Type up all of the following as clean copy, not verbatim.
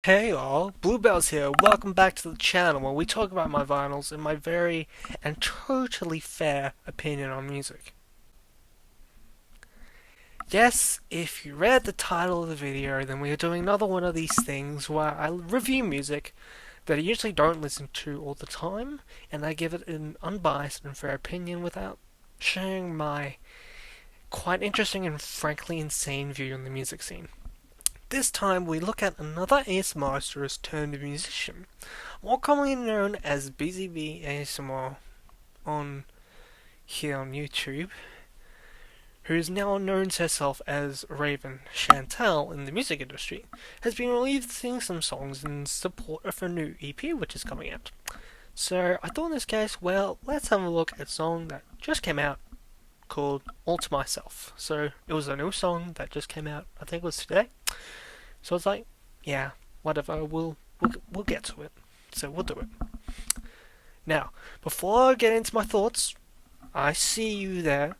Hey all, Bluebells here. Welcome back to the channel where we talk about my vinyls and my very and totally fair opinion on music. Yes, if you read the title of the video, then we are doing another one of these things where I review music that I usually don't listen to all the time, and I give it an unbiased and fair opinion without sharing my quite interesting and frankly insane view on the music scene. This time we look at another ASMR artist turned musician, more commonly known as BZB ASMR on here on YouTube, who is now known to herself as Raven Chantal in the music industry, has been releasing some songs in support of her new EP which is coming out. So I thought in this case, well, let's have a look at a song that just came out called All to Myself. So it was a new song that just came out, I think it was today. So it's like, yeah, whatever, we'll get to it. So we'll do it. Now, before I get into my thoughts, I see you there.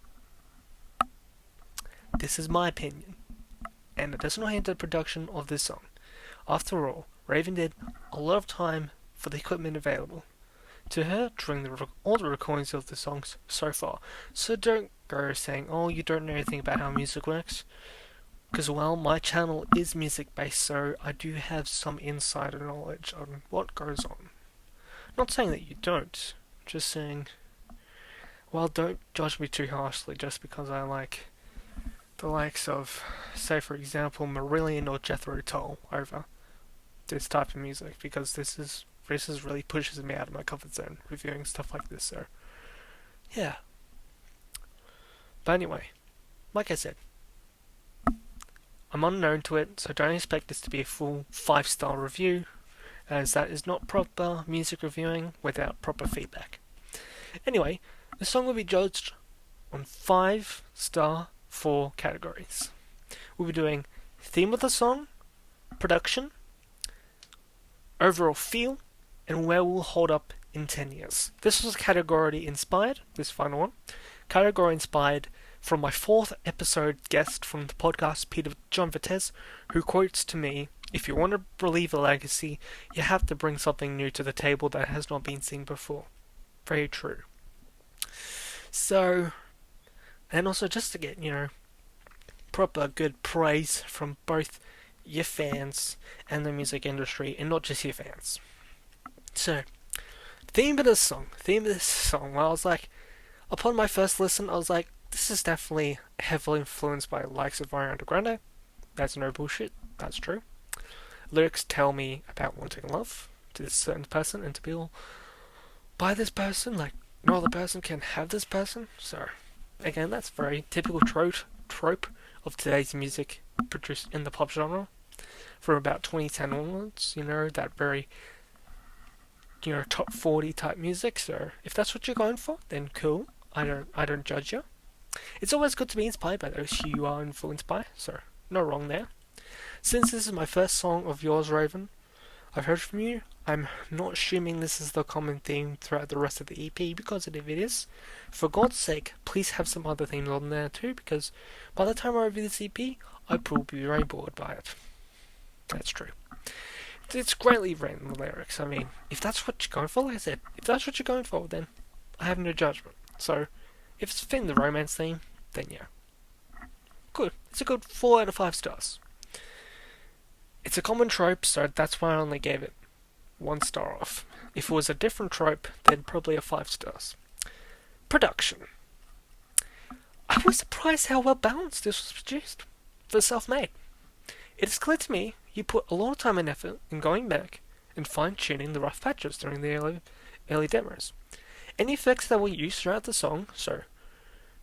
This is my opinion, and it does not hinder the production of this song. After all, Raven did a lot of time for the equipment available to her during all the recordings of the songs so far. So don't go saying, oh, you don't know anything about how music works. Because, well, my channel is music based, so I do have some insider knowledge on what goes on. Not saying that you don't, just saying, well, don't judge me too harshly just because I like the likes of, say for example, Marillion or Jethro Tull over this type of music, because this really pushes me out of my comfort zone, reviewing stuff like this, so, yeah. But anyway, like I said, I'm unknown to it, so don't expect this to be a full 5-star review, as that is not proper music reviewing without proper feedback. Anyway, the song will be judged on 5-star 4 categories. We'll be doing theme of the song, production, overall feel, and where we'll hold up in 10 years. This was category inspired, this final one, category inspired from my 4th episode guest from the podcast, Peter John Vitez, who quotes to me, if you want to relieve a legacy, you have to bring something new to the table that has not been seen before. Very true. So, and also just to get, proper good praise from both your fans and the music industry, and not just your fans. So, theme of this song, well, I was like, upon my first listen, I was like, this is definitely heavily influenced by the likes of Ariana Grande. That's no bullshit. That's true. Lyrics tell me about wanting love to this certain person and to be all by this person, like no other person can have this person. So, again, that's very typical trope of today's music produced in the pop genre from about 2010 onwards. That very top 40 type music. So, if that's what you're going for, then cool. I don't judge you. It's always good to be inspired by those who you are influenced by, so no wrong there. Since this is my first song of yours, Raven, I've heard from you. I'm not assuming this is the common theme throughout the rest of the EP, because if it is, for God's sake, please have some other themes on there too, because by the time I review this EP, I will be very bored by it. That's true. It's greatly written, the lyrics. I mean, if that's what you're going for, like I said, if that's what you're going for, then I have no judgment. So, if it's fitting the romance theme, then yeah. Good. It's a good 4 out of 5 stars. It's a common trope, so that's why I only gave it 1 star off. If it was a different trope, then probably a 5 stars. Production. I was surprised how well balanced this was produced for self-made. It is clear to me you put a lot of time and effort in going back and fine-tuning the rough patches during the early demos. Any effects that were used throughout the song, so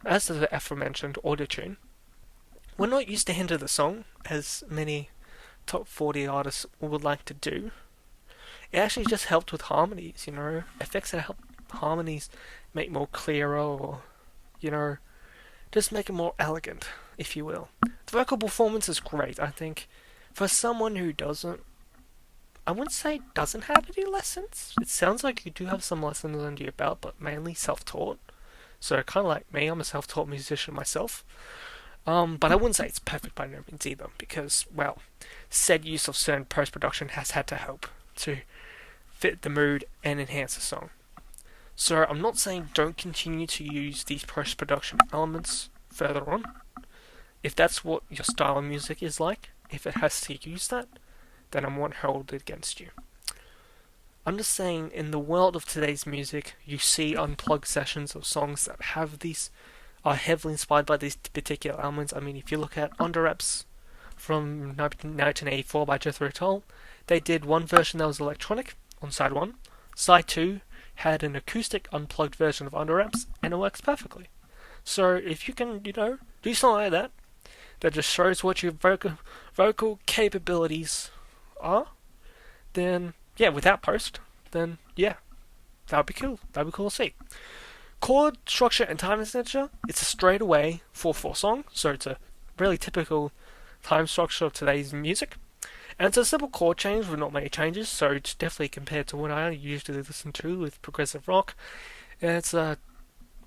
as the aforementioned autotune, were not used to hinder the song, as many top 40 artists would like to do. It actually just helped with harmonies, effects that help harmonies make more clearer, or, just make it more elegant, if you will. The vocal performance is great, I think. For someone who I wouldn't say doesn't have any lessons. It sounds like you do have some lessons under your belt, but mainly self-taught. So kind of like me, I'm a self-taught musician myself. But I wouldn't say it's perfect by no means either, because, well, said use of certain post-production has had to help to fit the mood and enhance the song. So I'm not saying don't continue to use these post-production elements further on. If that's what your style of music is like, if it has to use that, then I won't hold it against you. I'm just saying, in the world of today's music, you see unplugged sessions of songs that have these, are heavily inspired by these particular elements. I mean, if you look at Underreps from 1984 by Jethro Tull, they did one version that was electronic on side 1. Side 2 had an acoustic unplugged version of Underreps, and it works perfectly. So if you can, do something like that, that just shows what your vocal capabilities are, then yeah, without post, then yeah, that would be cool. That would be cool to see. Chord structure and time signature, it's a straight away 4/4 song, so it's a really typical time structure of today's music. And it's a simple chord change with not many changes, so it's definitely compared to what I usually listen to with progressive rock. It's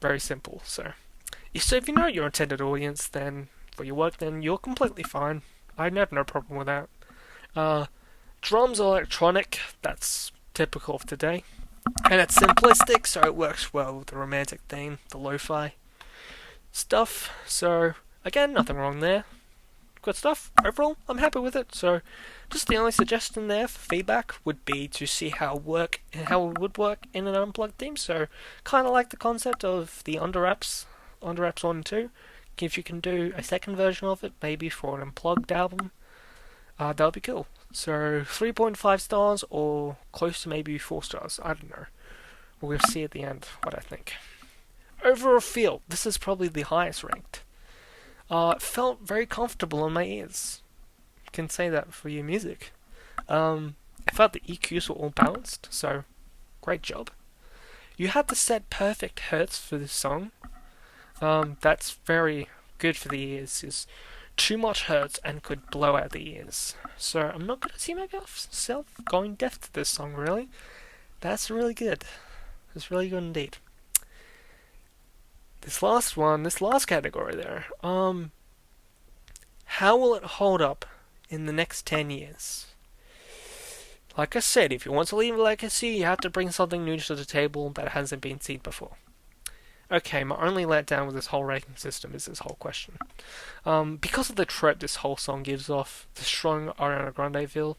very simple. So if you know your intended audience, then for your work, then you're completely fine. I have no problem with that. Drums are electronic, that's typical of today. And it's simplistic, so it works well with the romantic theme, the lo-fi stuff. So, again, nothing wrong there. Good stuff. Overall, I'm happy with it. So, just the only suggestion there for feedback would be to see how it would work in an unplugged theme. So, kind of like the concept of the Underwraps 1 and 2. If you can do a second version of it, maybe for an unplugged album, that would be cool. So 3.5 stars or close to maybe 4 stars. I don't know. We'll see at the end what I think. Overall feel, this is probably the highest ranked. It felt very comfortable in my ears. You can say that for your music. I felt the EQs were all balanced, so great job. You had the set perfect hertz for this song. That's very good for the ears. Is too much hertz and could blow out the ears. So I'm not going to see myself going deaf to this song, really. That's really good. It's really good indeed. This last category there. How will it hold up in the next 10 years? Like I said, if you want to leave a legacy, you have to bring something new to the table that hasn't been seen before. Okay, my only letdown with this whole ranking system is this whole question. Because of the trope this whole song gives off, the strong Ariana Grande feel,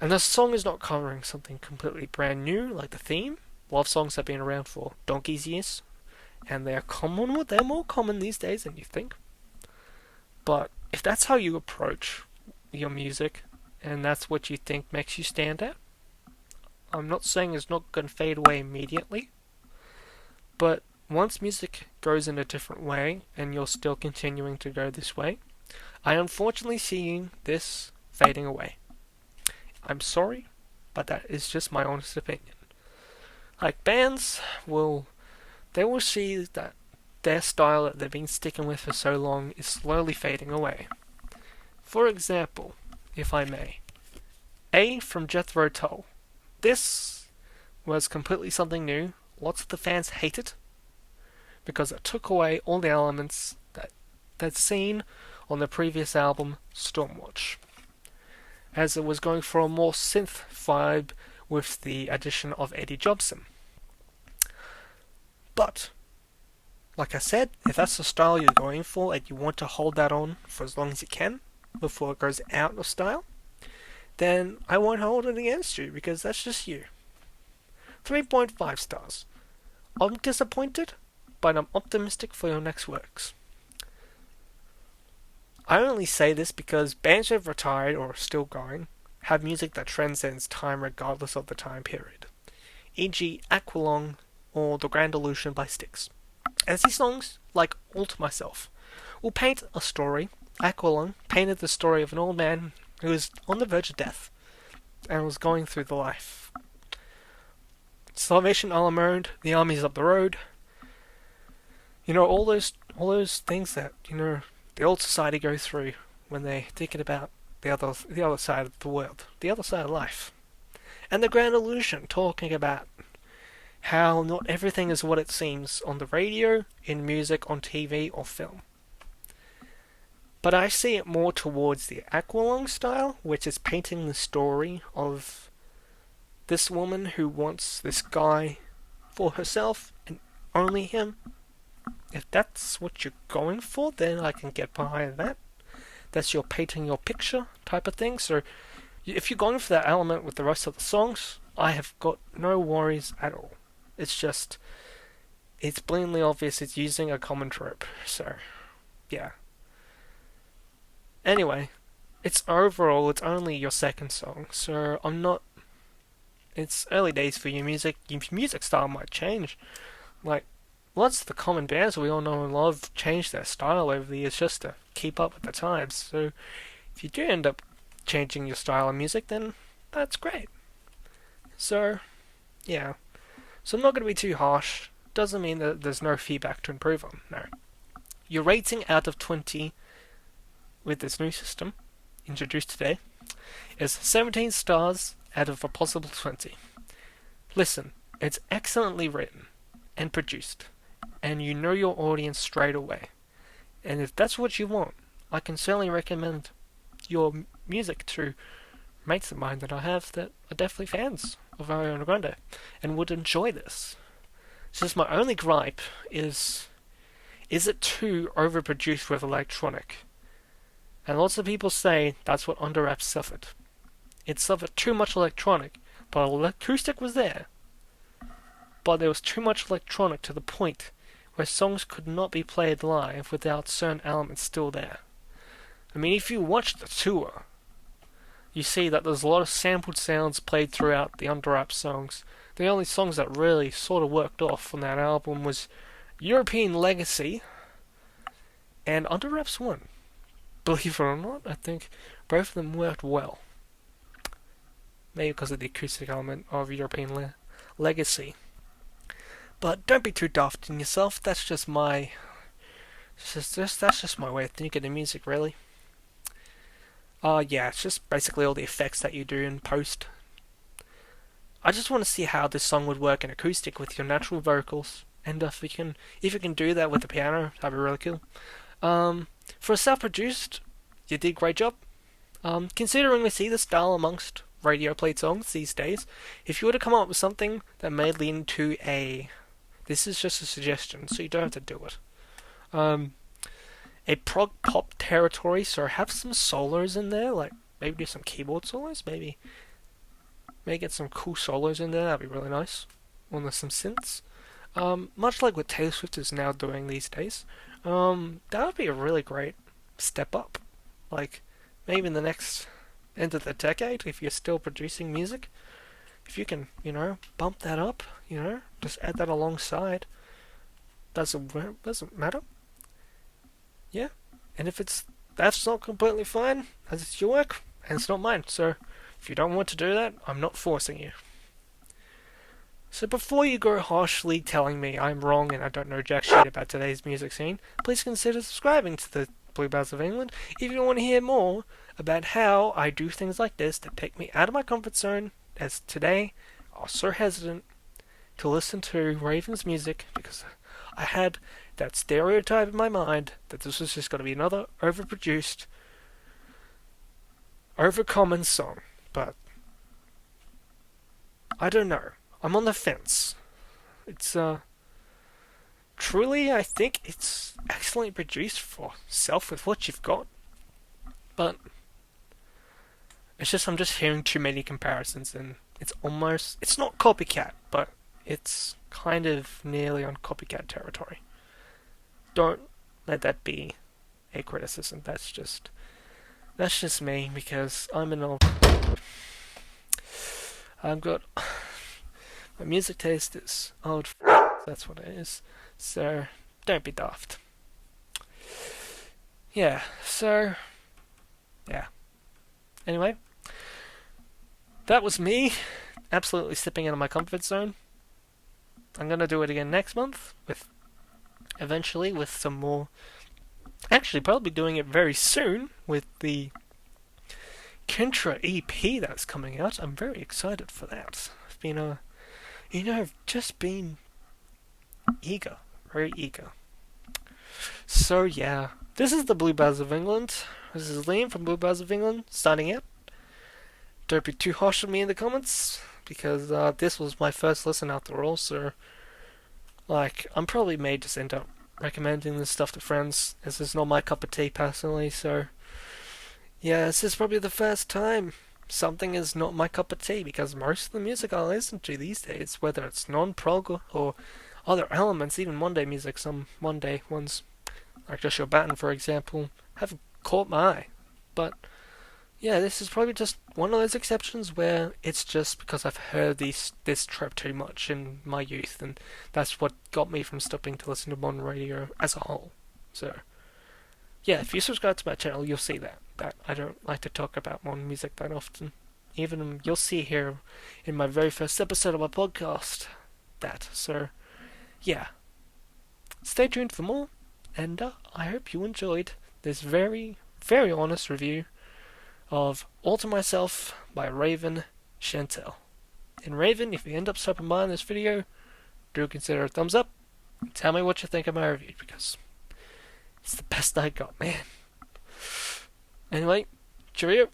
and the song is not covering something completely brand new, like the theme. Love songs have been around for donkey's years, and they're more common these days than you think. But if that's how you approach your music, and that's what you think makes you stand out, I'm not saying it's not going to fade away immediately, but once music goes in a different way, and you're still continuing to go this way, I unfortunately see this fading away. I'm sorry, but that is just my honest opinion. Like, bands will see that their style that they've been sticking with for so long is slowly fading away. For example, if I may, A from Jethro Tull. This was completely something new. Lots of the fans hate it because it took away all the elements that they'd seen on the previous album, Stormwatch, as it was going for a more synth vibe with the addition of Eddie Jobson. But, like I said, if that's the style you're going for and you want to hold that on for as long as you can before it goes out of style, then I won't hold it against you because that's just you. 3.5 stars. I'm disappointed, but I'm optimistic for your next works. I only say this because bands who have retired or are still going have music that transcends time regardless of the time period, e.g. Aqualung or The Grand Illusion by Styx. As these songs, like All to Myself, will paint a story. Aqualung painted the story of an old man who was on the verge of death and was going through the life. Salvation Alamode, The Armies Up the Road, all those things that, the old society go through when they thinking about the other side of the world, the other side of life. And The Grand Illusion, talking about how not everything is what it seems on the radio, in music, on TV, or film. But I see it more towards the aqualung style, which is painting the story of this woman who wants this guy for herself and only him. If that's what you're going for, then I can get behind that. That's your painting your picture type of thing. So if you're going for that element with the rest of the songs, I have got no worries at all. It's just, it's blatantly obvious it's using a common trope. So, yeah. Anyway, it's only your second song, so I'm not. It's early days for your music. Your music style might change. Like, lots of the common bands we all know and love changed their style over the years just to keep up with the times. So, if you do end up changing your style of music, then that's great. So, yeah. So I'm not going to be too harsh. Doesn't mean that there's no feedback to improve on. No. Your rating out of 20 with this new system, introduced today, is 17 stars out of a possible 20. Listen, it's excellently written and produced, and you know your audience straight away. And if that's what you want, I can certainly recommend your music to mates of mine that I have that are definitely fans of Ariana Grande and would enjoy this. It's just my only gripe is it too overproduced with electronic? And lots of people say that's what Under Wraps suffered. It suffered too much electronic, but acoustic was there. But there was too much electronic to the point where songs could not be played live without certain elements still there. I mean, if you watch the tour, you see that there's a lot of sampled sounds played throughout the Under Wraps songs. The only songs that really sort of worked off on that album was European Legacy and Under Wraps 1. Believe it or not, I think both of them worked well. Maybe because of the acoustic element of European Legacy. But don't be too daft in yourself. That's just my way of thinking of music, really. Yeah, it's just basically all the effects that you do in post. I just want to see how this song would work in acoustic with your natural vocals, and if you can do that with the piano, that'd be really cool. For a self-produced, you did a great job. Considering we see the style amongst radio played songs these days, if you were to come up with something that may lead into this is just a suggestion, so you don't have to do it. A prog pop territory, so have some solos in there, like maybe do some keyboard solos, maybe get some cool solos in there, that'd be really nice. Or there's some synths. Much like what Taylor Swift is now doing these days. That would be a really great step up. Like, maybe in the next end of the decade, if you're still producing music, if you can, bump that up, just add that alongside. Doesn't matter. Yeah, and if that's not completely fine, that's your work, and it's not mine. So, if you don't want to do that, I'm not forcing you. So before you go harshly telling me I'm wrong and I don't know jack shit about today's music scene, please consider subscribing to the Bluebells of England if you want to hear more about how I do things like this that take me out of my comfort zone, as today I was so hesitant to listen to Raven's music because I had that stereotype in my mind that this was just going to be another overproduced, overcommon song. But I don't know. I'm on the fence. It's truly, I think it's excellently produced for self with what you've got. But I'm just hearing too many comparisons, and it's not copycat, but it's kind of nearly on copycat territory. Don't let that be a criticism. That's just me, because I'm an old. I've got my music taste is old. That's what it is. So don't be daft. Yeah. So yeah. Anyway, that was me absolutely stepping out of my comfort zone. I'm gonna do it again next month eventually with some more. Actually, probably doing it very soon with the Kentra EP that's coming out. I'm very excited for that. I've been I've just been eager, very eager. So yeah, This is the Bluebells of England. This is Liam from Bluebells of England, signing out. Don't be too harsh on me in the comments, because this was my first listen after all, so I'm probably may just end up recommending this stuff to friends, as it's not my cup of tea personally, so yeah, this is probably the first time something is not my cup of tea, because most of the music I listen to these days, whether it's non-prog or other elements, even Monday music, some Monday ones, like Joshua Batten for example, have caught my eye. But yeah, this is probably just one of those exceptions where it's just because I've heard this trope too much in my youth, and that's what got me from stopping to listen to modern radio as a whole. So yeah, if you subscribe to my channel, you'll see that I don't like to talk about modern music that often. Even you'll see here in my very first episode of my podcast that. So yeah, stay tuned for more, and I hope you enjoyed this very, very honest review of All to Myself by Raven Chantal. And Raven, if you end up stopping by in this video, do consider a thumbs up and tell me what you think of my review, because it's the best I got, man. Anyway, cheerio.